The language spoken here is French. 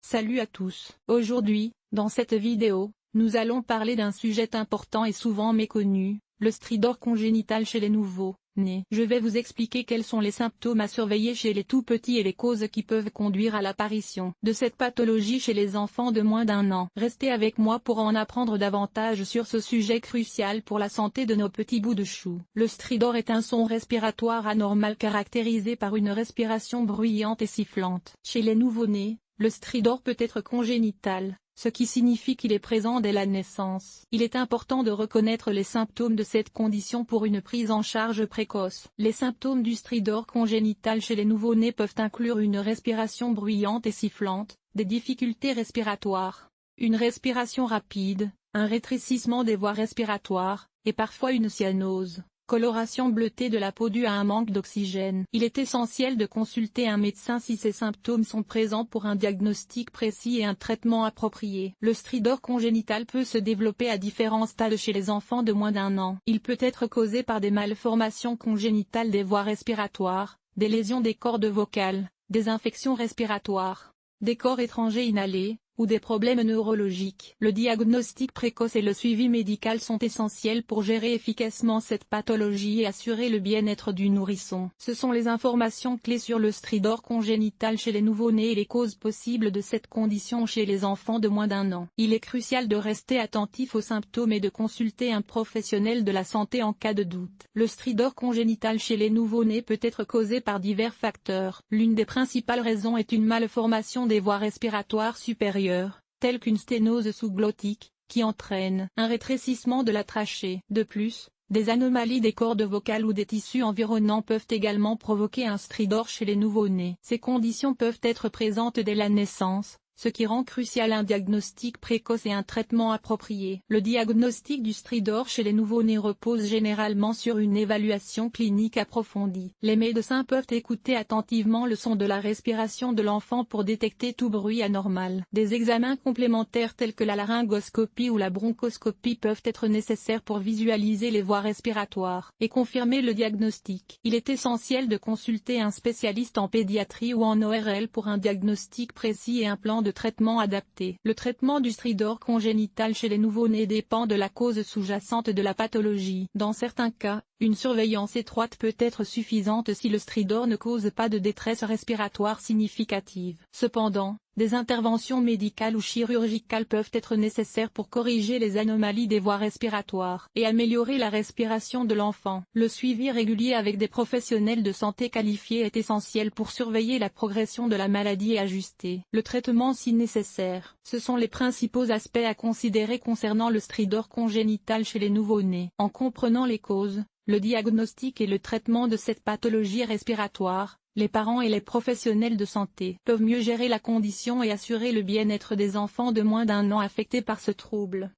Salut à tous. Aujourd'hui, dans cette vidéo, nous allons parler d'un sujet important et souvent méconnu, le stridor congénital chez les nouveau-nés. Je vais vous expliquer quels sont les symptômes à surveiller chez les tout-petits et les causes qui peuvent conduire à l'apparition de cette pathologie chez les enfants de moins d'1 an. Restez avec moi pour en apprendre davantage sur ce sujet crucial pour la santé de nos petits bouts de chou. Le stridor est un son respiratoire anormal caractérisé par une respiration bruyante et sifflante. Chez les nouveau-nés, le stridor peut être congénital, ce qui signifie qu'il est présent dès la naissance. Il est important de reconnaître les symptômes de cette condition pour une prise en charge précoce. Les symptômes du stridor congénital chez les nouveau-nés peuvent inclure une respiration bruyante et sifflante, des difficultés respiratoires, une respiration rapide, un rétrécissement des voies respiratoires, et parfois une cyanose. Coloration bleutée de la peau due à un manque d'oxygène. Il est essentiel de consulter un médecin si ces symptômes sont présents pour un diagnostic précis et un traitement approprié. Le stridor congénital peut se développer à différents stades chez les enfants de moins d'1 an. Il peut être causé par des malformations congénitales des voies respiratoires, des lésions des cordes vocales, des infections respiratoires, des corps étrangers inhalés, ou des problèmes neurologiques. Le diagnostic précoce et le suivi médical sont essentiels pour gérer efficacement cette pathologie et assurer le bien-être du nourrisson. Ce sont les informations clés sur le stridor congénital chez les nouveau-nés et les causes possibles de cette condition chez les enfants de moins d'1 an. Il est crucial de rester attentif aux symptômes et de consulter un professionnel de la santé en cas de doute. Le stridor congénital chez les nouveau-nés peut être causé par divers facteurs. L'une des principales raisons est une malformation des voies respiratoires supérieures, telle qu'une sténose sous-glottique, qui entraîne un rétrécissement de la trachée. De plus, des anomalies des cordes vocales ou des tissus environnants peuvent également provoquer un stridor chez les nouveau-nés. Ces conditions peuvent être présentes dès la naissance, ce qui rend crucial un diagnostic précoce et un traitement approprié. Le diagnostic du stridor chez les nouveau-nés repose généralement sur une évaluation clinique approfondie. Les médecins peuvent écouter attentivement le son de la respiration de l'enfant pour détecter tout bruit anormal. Des examens complémentaires tels que la laryngoscopie ou la bronchoscopie peuvent être nécessaires pour visualiser les voies respiratoires et confirmer le diagnostic. Il est essentiel de consulter un spécialiste en pédiatrie ou en ORL pour un diagnostic précis et un plan de traitement adapté. Le traitement du stridor congénital chez les nouveau-nés dépend de la cause sous-jacente de la pathologie. Dans certains cas, une surveillance étroite peut être suffisante si le stridor ne cause pas de détresse respiratoire significative. Cependant, des interventions médicales ou chirurgicales peuvent être nécessaires pour corriger les anomalies des voies respiratoires et améliorer la respiration de l'enfant. Le suivi régulier avec des professionnels de santé qualifiés est essentiel pour surveiller la progression de la maladie et ajuster le traitement si nécessaire. Ce sont les principaux aspects à considérer concernant le stridor congénital chez les nouveau-nés. En comprenant les causes, le diagnostic et le traitement de cette pathologie respiratoire, les parents et les professionnels de santé peuvent mieux gérer la condition et assurer le bien-être des enfants de moins d'1 an affectés par ce trouble.